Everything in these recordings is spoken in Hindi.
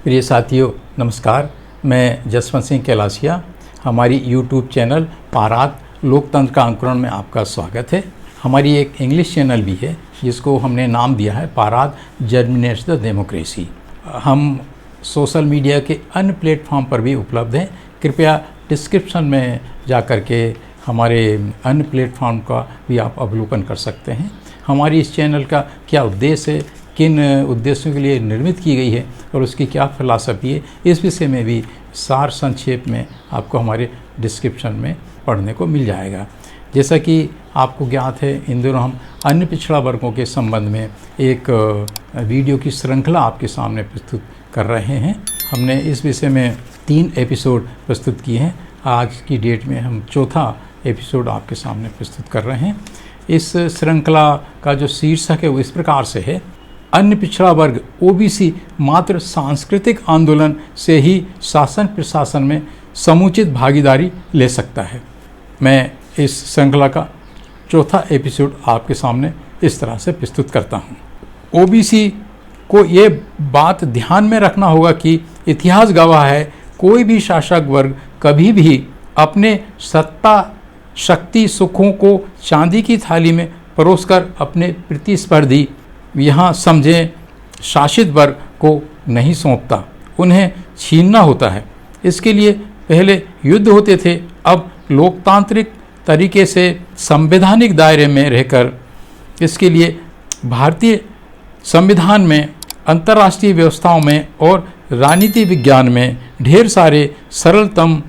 प्रिय साथियों नमस्कार, मैं जसवंत सिंह कैलासिया। हमारी यूट्यूब चैनल पाराद लोकतंत्र का अंकुरण में आपका स्वागत है। हमारी एक इंग्लिश चैनल भी है जिसको हमने नाम दिया है पाराद जर्मिनेट्स द डेमोक्रेसी। हम सोशल मीडिया के अन्य प्लेटफॉर्म पर भी उपलब्ध हैं। कृपया डिस्क्रिप्शन में जा कर के हमारे अन्य प्लेटफॉर्म का भी आप अवलोकन कर सकते हैं। हमारी इस चैनल का क्या उद्देश्य है, किन उद्देश्यों के लिए निर्मित की गई है और उसकी क्या फिलॉसफी है, इस विषय में भी सार संक्षेप में आपको हमारे डिस्क्रिप्शन में पढ़ने को मिल जाएगा। जैसा कि आपको ज्ञात है, इन दिनों हम अन्य पिछड़ा वर्गों के संबंध में एक वीडियो की श्रृंखला आपके सामने प्रस्तुत कर रहे हैं। हमने इस विषय में 3 एपिसोड प्रस्तुत किए हैं। आज की डेट में हम चौथा एपिसोड आपके सामने प्रस्तुत कर रहे हैं। इस श्रृंखला का जो शीर्षक है वो इस प्रकार से है, अन्य पिछड़ा वर्ग ओबीसी मात्र सांस्कृतिक आंदोलन से ही शासन प्रशासन में समुचित भागीदारी ले सकता है। मैं इस श्रृंखला का चौथा एपिसोड आपके सामने इस तरह से प्रस्तुत करता हूँ। ओबीसी को ये बात ध्यान में रखना होगा कि इतिहास गवाह है, कोई भी शासक वर्ग कभी भी अपने सत्ता शक्ति सुखों को चांदी की थाली में परोसकर अपने प्रतिस्पर्धी यहाँ समझें शासित वर्ग को नहीं सौंपता, उन्हें छीनना होता है। इसके लिए पहले युद्ध होते थे, अब लोकतांत्रिक तरीके से संवैधानिक दायरे में रहकर इसके लिए भारतीय संविधान में, अंतर्राष्ट्रीय व्यवस्थाओं में और राजनीति विज्ञान में ढेर सारे सरलतम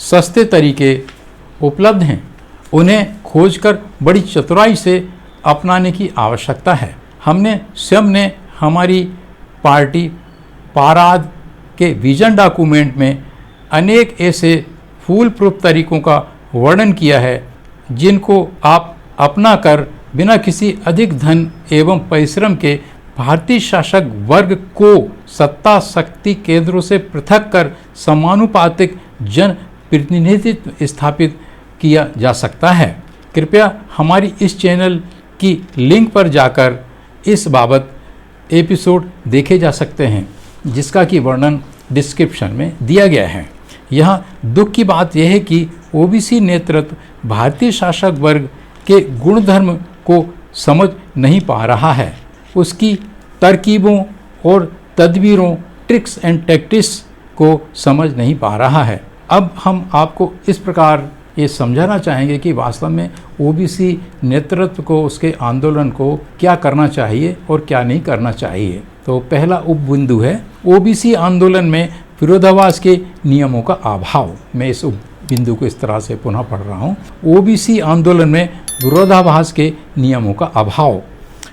सस्ते तरीके उपलब्ध हैं। उन्हें खोजकर बड़ी चतुराई से अपनाने की आवश्यकता है। हमने स्वयं ने हमारी पार्टी पाराद के विजन डॉक्यूमेंट में अनेक ऐसे फूल प्रूफ तरीकों का वर्णन किया है जिनको आप अपना कर बिना किसी अधिक धन एवं परिश्रम के भारतीय शासक वर्ग को सत्ता शक्ति केंद्रों से पृथक कर समानुपातिक जन प्रतिनिधित्व स्थापित किया जा सकता है। कृपया हमारी इस चैनल की लिंक पर जाकर इस बाबत एपिसोड देखे जा सकते हैं, जिसका कि वर्णन डिस्क्रिप्शन में दिया गया है। यहाँ दुख की बात यह है कि ओबीसी नेतृत्व भारतीय शासक वर्ग के गुणधर्म को समझ नहीं पा रहा है, उसकी तरकीबों और तदबीरों ट्रिक्स एंड टैक्टिक्स को समझ नहीं पा रहा है। अब हम आपको इस प्रकार ये समझाना चाहेंगे कि वास्तव में ओबीसी नेतृत्व को, उसके आंदोलन को क्या करना चाहिए और क्या नहीं करना चाहिए। तो पहला उपबिंदु है ओबीसी आंदोलन में विरोधाभास के नियमों का अभाव। मैं इस उपबिंदु को इस तरह से पुनः पढ़ रहा हूँ। ओबीसी आंदोलन में विरोधाभास के नियमों का अभाव।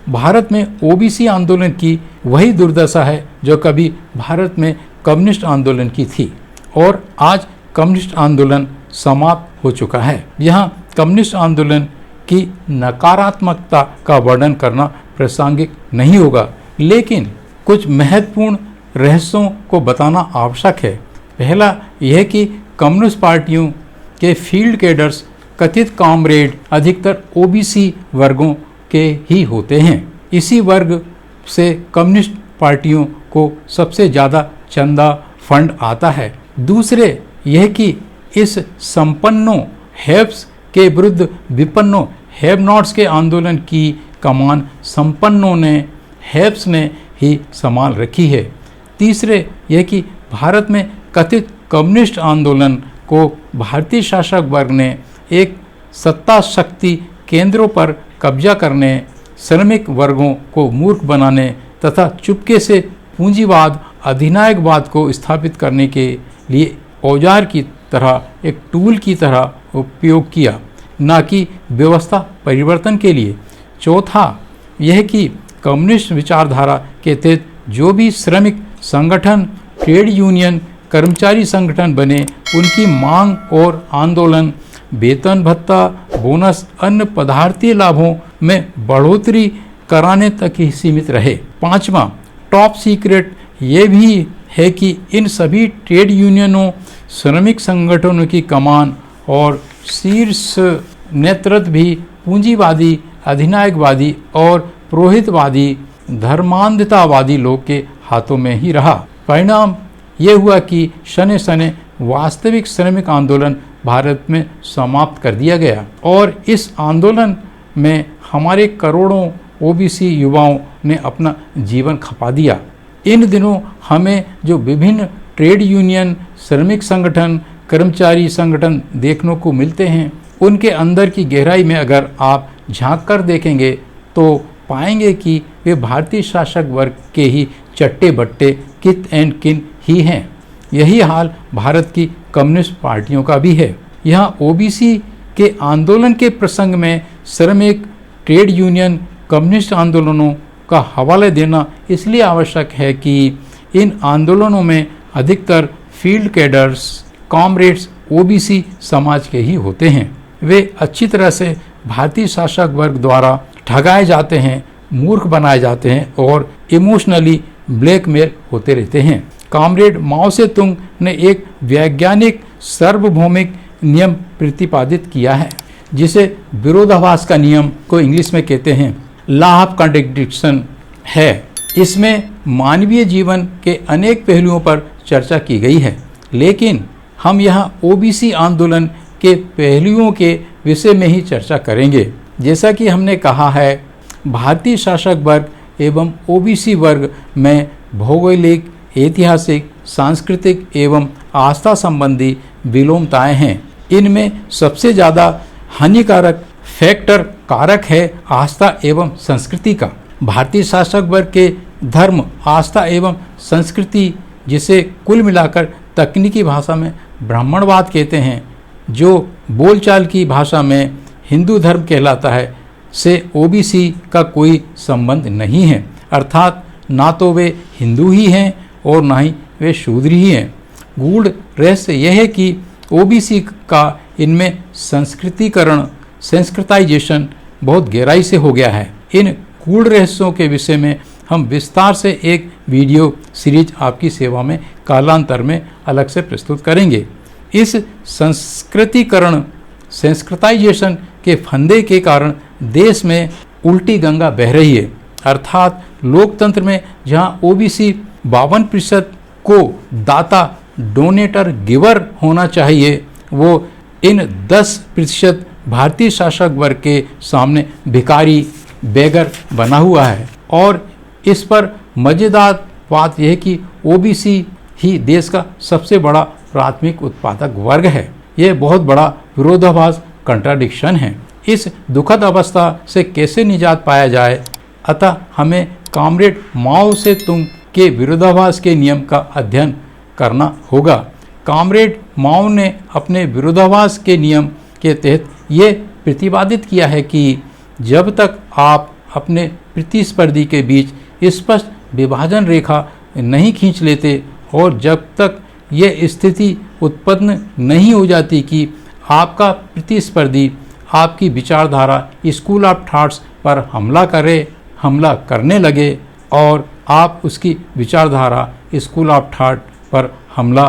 भारत में ओबीसी आंदोलन की वही दुर्दशा है जो कभी भारत में कम्युनिस्ट आंदोलन की थी और आज कम्युनिस्ट आंदोलन समाप्त हो चुका है। यहाँ कम्युनिस्ट आंदोलन की नकारात्मकता का वर्णन करना प्रासंगिक नहीं होगा, लेकिन कुछ महत्वपूर्ण रहस्यों को बताना आवश्यक है। पहला यह कि कम्युनिस्ट पार्टियों के फील्ड कैडर्स, कथित कॉमरेड अधिकतर ओबीसी वर्गों के ही होते हैं। इसी वर्ग से कम्युनिस्ट पार्टियों को सबसे ज़्यादा चंदा फंड आता है। दूसरे यह कि इस संपन्नों हैव्स के विरुद्ध विपन्नों हैव नॉट्स के आंदोलन की कमान संपन्नों ने, हैव्स ने ही संभाल रखी है। तीसरे यह कि भारत में कथित कम्युनिस्ट आंदोलन को भारतीय शासक वर्ग ने एक सत्ता शक्ति केंद्रों पर कब्जा करने, श्रमिक वर्गों को मूर्ख बनाने तथा चुपके से पूंजीवाद अधिनायकवाद को स्थापित करने के लिए औजार की तरह, एक टूल की तरह उपयोग किया, न कि व्यवस्था परिवर्तन के लिए। चौथा यह कि कम्युनिस्ट विचारधारा के तहत जो भी श्रमिक संगठन, ट्रेड यूनियन, कर्मचारी संगठन बने, उनकी मांग और आंदोलन वेतन भत्ता, बोनस, अन्य पदार्थीय लाभों में बढ़ोतरी कराने तक ही सीमित रहे। पांचवा टॉप सीक्रेट ये भी है कि इन सभी ट्रेड यूनियनों, श्रमिक संगठनों की कमान और शीर्ष नेतृत्व भी पूंजीवादी, अधिनायकवादी और पुरोहितवादी, धर्मांधतावादी लोग के हाथों में ही रहा। परिणाम ये हुआ कि शने शने वास्तविक श्रमिक आंदोलन भारत में समाप्त कर दिया गया और इस आंदोलन में हमारे करोड़ों ओबीसी युवाओं ने अपना जीवन खपा दिया। इन दिनों हमें जो विभिन्न ट्रेड यूनियन, श्रमिक संगठन, कर्मचारी संगठन देखने को मिलते हैं, उनके अंदर की गहराई में अगर आप झांक कर देखेंगे तो पाएंगे कि वे भारतीय शासक वर्ग के ही चट्टे बट्टे कित एंड किन ही हैं। यही हाल भारत की कम्युनिस्ट पार्टियों का भी है। यहाँ ओबीसी के आंदोलन के प्रसंग में श्रमिक, ट्रेड यूनियन, कम्युनिस्ट आंदोलनों का हवाला देना इसलिए आवश्यक है कि इन आंदोलनों में अधिकतर फील्ड कैडर्स, कॉमरेड्स ओबीसी समाज के ही होते हैं। वे अच्छी तरह से भारतीय शासक वर्ग द्वारा ठगाए जाते हैं, मूर्ख बनाए जाते हैं और इमोशनली ब्लैकमेल होते रहते हैं। कॉमरेड माओ से तुंग ने एक वैज्ञानिक सार्वभौमिक नियम प्रतिपादित किया है जिसे विरोधाभास का नियम को इंग्लिश में कहते हैं, लॉ ऑफ कॉन्ट्रडिक्शन है। इसमें मानवीय जीवन के अनेक पहलुओं पर चर्चा की गई है, लेकिन हम यहाँ ओबीसी आंदोलन के पहलुओं के विषय में ही चर्चा करेंगे। जैसा कि हमने कहा है, भारतीय शासक वर्ग एवं ओबीसी वर्ग में भौगोलिक, ऐतिहासिक, सांस्कृतिक एवं आस्था संबंधी विलोमताएं हैं। इनमें सबसे ज़्यादा हानिकारक फैक्टर कारक है आस्था एवं संस्कृति का। भारतीय शासक वर्ग के धर्म, आस्था एवं संस्कृति, जिसे कुल मिलाकर तकनीकी भाषा में ब्राह्मणवाद कहते हैं, जो बोलचाल की भाषा में हिंदू धर्म कहलाता है, से ओबीसी का कोई संबंध नहीं है। अर्थात ना तो वे हिंदू ही हैं और ना ही वे शूद्र ही हैं। गूढ़ रहस्य यह है कि ओबीसी का इनमें संस्कृतिकरण, संस्कृताइजेशन बहुत गहराई से हो गया है। इन गूढ़ रहस्यों के विषय में हम विस्तार से एक वीडियो सीरीज आपकी सेवा में कालांतर में अलग से प्रस्तुत करेंगे। इस संस्कृतिकरण, संस्कृताइजेशन के फंदे के कारण देश में उल्टी गंगा बह रही है। अर्थात लोकतंत्र में जहां ओबीसी 52% को दाता, डोनेटर, गिवर होना चाहिए, वो इन 10% भारतीय शासक वर्ग के सामने भिखारी, बेगर बना हुआ है। और इस पर मज़ेदार बात यह है कि ओबीसी ही देश का सबसे बड़ा प्राथमिक उत्पादक वर्ग है। यह बहुत बड़ा विरोधाभास, कंट्राडिक्शन है। इस दुखद अवस्था से कैसे निजात पाया जाए, अतः हमें कॉमरेड माओ से तुंग के विरोधाभास के नियम का अध्ययन करना होगा। कॉमरेड माओ ने अपने विरोधाभास के नियम के तहत ये प्रतिपादित किया है कि जब तक आप अपने प्रतिस्पर्धी के बीच स्पष्ट विभाजन रेखा नहीं खींच लेते और जब तक ये स्थिति उत्पन्न नहीं हो जाती कि आपका प्रतिस्पर्धी आपकी विचारधारा, स्कूल ऑफ थॉट्स पर हमला करने लगे और आप उसकी विचारधारा, स्कूल ऑफ थॉट पर हमला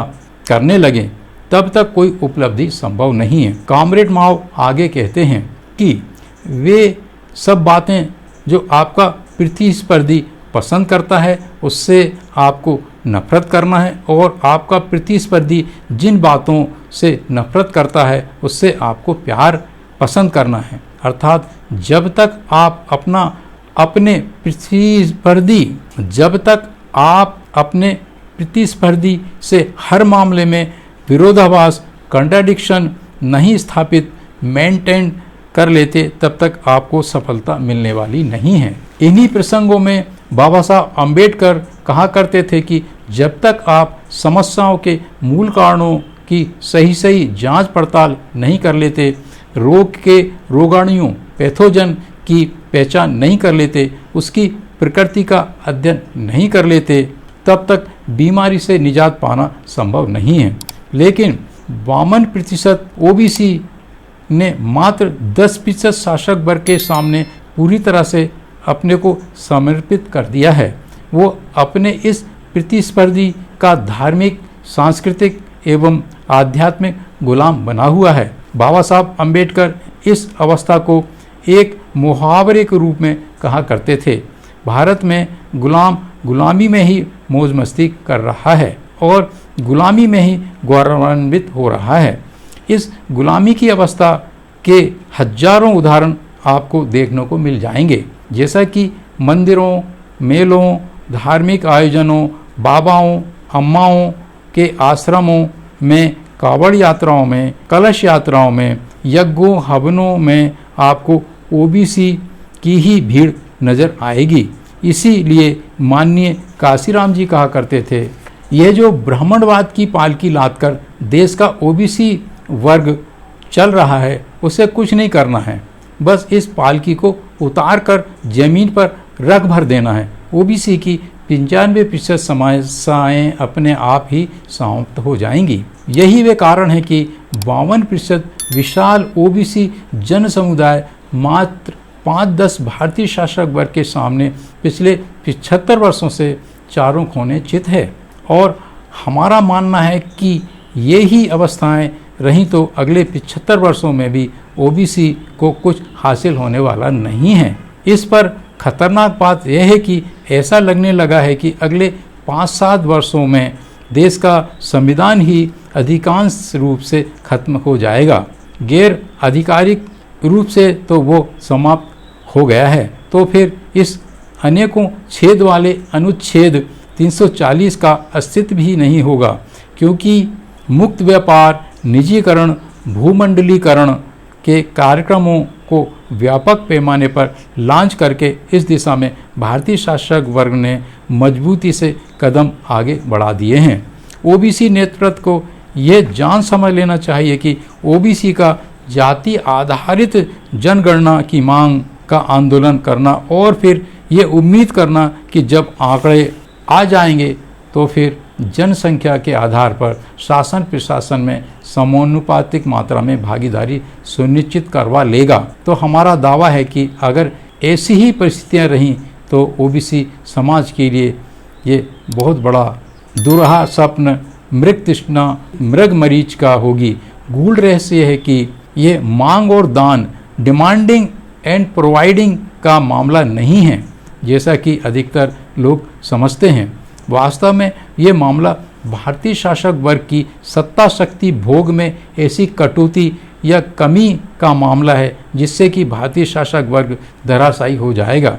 करने लगे, तब तक कोई उपलब्धि संभव नहीं है। कॉमरेड माओ आगे कहते हैं कि वे सब बातें जो आपका प्रतिस्पर्धी पसंद करता है उससे आपको नफरत करना है और आपका प्रतिस्पर्धी जिन बातों से नफरत करता है उससे आपको प्यार पसंद करना है। अर्थात जब तक आप अपने प्रतिस्पर्धी से हर मामले में विरोधाभास, कंट्राडिक्शन नहीं स्थापित, मेंटेन कर लेते, तब तक आपको सफलता मिलने वाली नहीं है। इन्हीं प्रसंगों में बाबा साहब अम्बेडकर कहा करते थे कि जब तक आप समस्याओं के मूल कारणों की सही जांच पड़ताल नहीं कर लेते, रोग के रोगाणुओं, पैथोजन की पहचान नहीं कर लेते, उसकी प्रकृति का अध्ययन नहीं कर लेते, तब तक बीमारी से निजात पाना संभव नहीं है। लेकिन 52% ओबीसी ने मात्र 10% शासक वर्ग के सामने पूरी तरह से अपने को समर्पित कर दिया है। वो अपने इस प्रतिस्पर्धी का धार्मिक, सांस्कृतिक एवं आध्यात्मिक गुलाम बना हुआ है। बाबा साहब अम्बेडकर इस अवस्था को एक मुहावरे के रूप में कहा करते थे, भारत में गुलाम गुलामी में ही मौज मस्ती कर रहा है और गुलामी में ही गौरवान्वित हो रहा है। इस गुलामी की अवस्था के हजारों उदाहरण आपको देखने को मिल जाएंगे, जैसा कि मंदिरों, मेलों, धार्मिक आयोजनों, बाबाओं, अम्माओं के आश्रमों में, कावड़ यात्राओं में, कलश यात्राओं में, यज्ञों हवनों में आपको ओबीसी की ही भीड़ नजर आएगी। इसीलिए माननीय काशीराम जी कहा करते थे, यह जो ब्राह्मणवाद की पालकी लादकर देश का ओबीसी वर्ग चल रहा है उसे कुछ नहीं करना है, बस इस पालकी को उतार कर जमीन पर रख भर देना है। ओबीसी की 95% समस्याएं अपने आप ही समाप्त हो जाएंगी। यही वे कारण है कि 52% विशाल ओबीसी जन समुदाय मात्र 5-10 भारतीय शासक वर्ग के सामने पिछले 75 वर्षों से चारों कोने चित है। और हमारा मानना है कि ये ही अवस्थाएं रहीं तो अगले 75 वर्षों में भी ओबीसी को कुछ हासिल होने वाला नहीं है। इस पर खतरनाक बात यह है कि ऐसा लगने लगा है कि अगले 5-7 वर्षों में देश का संविधान ही अधिकांश रूप से खत्म हो जाएगा। गैर आधिकारिक रूप से तो वो समाप्त हो गया है। तो फिर इस अनेकों छेद वाले अनुच्छेद 340 का अस्तित्व भी नहीं होगा, क्योंकि मुक्त व्यापार, निजीकरण, भूमंडलीकरण के कार्यक्रमों को व्यापक पैमाने पर लॉन्च करके इस दिशा में भारतीय शासक वर्ग ने मजबूती से कदम आगे बढ़ा दिए हैं। ओबीसी नेतृत्व को यह जान समझ लेना चाहिए कि ओबीसी का जाति आधारित जनगणना की मांग का आंदोलन करना और फिर ये उम्मीद करना कि जब आंकड़े आ जाएंगे तो फिर जनसंख्या के आधार पर शासन प्रशासन में समानुपातिक मात्रा में भागीदारी सुनिश्चित करवा लेगा। तो हमारा दावा है कि अगर ऐसी ही परिस्थितियां रहीं तो ओबीसी समाज के लिए ये बहुत बड़ा दुरहा स्वप्न, मृग तृष्णा, मृग मरीच का होगी। गूढ़ रहस्य है कि ये मांग और दान, डिमांडिंग एंड प्रोवाइडिंग का मामला नहीं है, जैसा कि अधिकतर लोग समझते हैं। वास्तव में ये मामला भारतीय शासक वर्ग की सत्ता शक्ति भोग में ऐसी कटौती या कमी का मामला है जिससे कि भारतीय शासक वर्ग धराशायी हो जाएगा।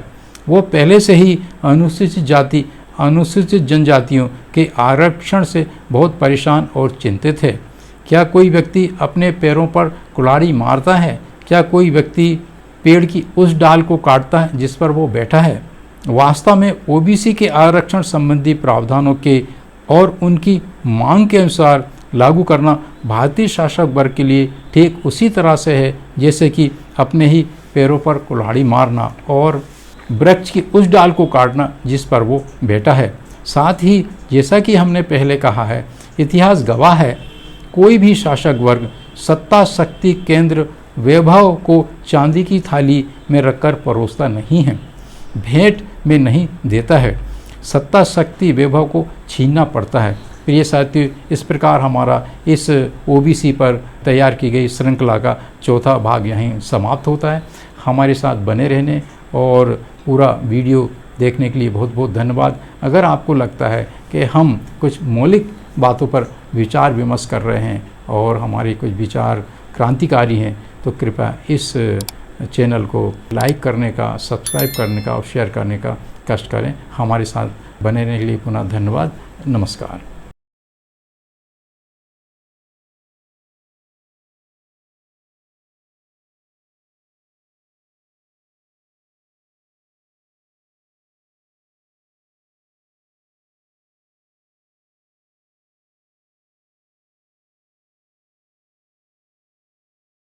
वो पहले से ही अनुसूचित जाति, अनुसूचित जनजातियों के आरक्षण से बहुत परेशान और चिंतित है। क्या कोई व्यक्ति अपने पैरों पर कुल्हाड़ी मारता है? क्या कोई व्यक्ति पेड़ की उस डाल को काटता है जिस पर वो बैठा है? वास्तव में ओबीसी के आरक्षण संबंधी प्रावधानों के और उनकी मांग के अनुसार लागू करना भारतीय शासक वर्ग के लिए ठीक उसी तरह से है जैसे कि अपने ही पैरों पर कुल्हाड़ी मारना और वृक्ष की उस डाल को काटना जिस पर वो बैठा है। साथ ही जैसा कि हमने पहले कहा है, इतिहास गवाह है, कोई भी शासक वर्ग सत्ता शक्ति केंद्र वैभव को चांदी की थाली में रखकर परोसता नहीं है, भेंट में नहीं देता है। सत्ता शक्ति वैभव को छीनना पड़ता है। प्रिय साथियों, इस प्रकार हमारा इस ओबीसी पर तैयार की गई श्रृंखला का चौथा भाग यहीं समाप्त होता है। हमारे साथ बने रहने और पूरा वीडियो देखने के लिए बहुत बहुत धन्यवाद। अगर आपको लगता है कि हम कुछ मौलिक बातों पर विचार विमर्श कर रहे हैं और हमारे कुछ विचार क्रांतिकारी हैं तो कृपया इस चैनल को लाइक करने का, सब्सक्राइब करने का और शेयर करने का कष्ट करें। हमारे साथ बने रहने के लिए पुनः धन्यवाद। नमस्कार।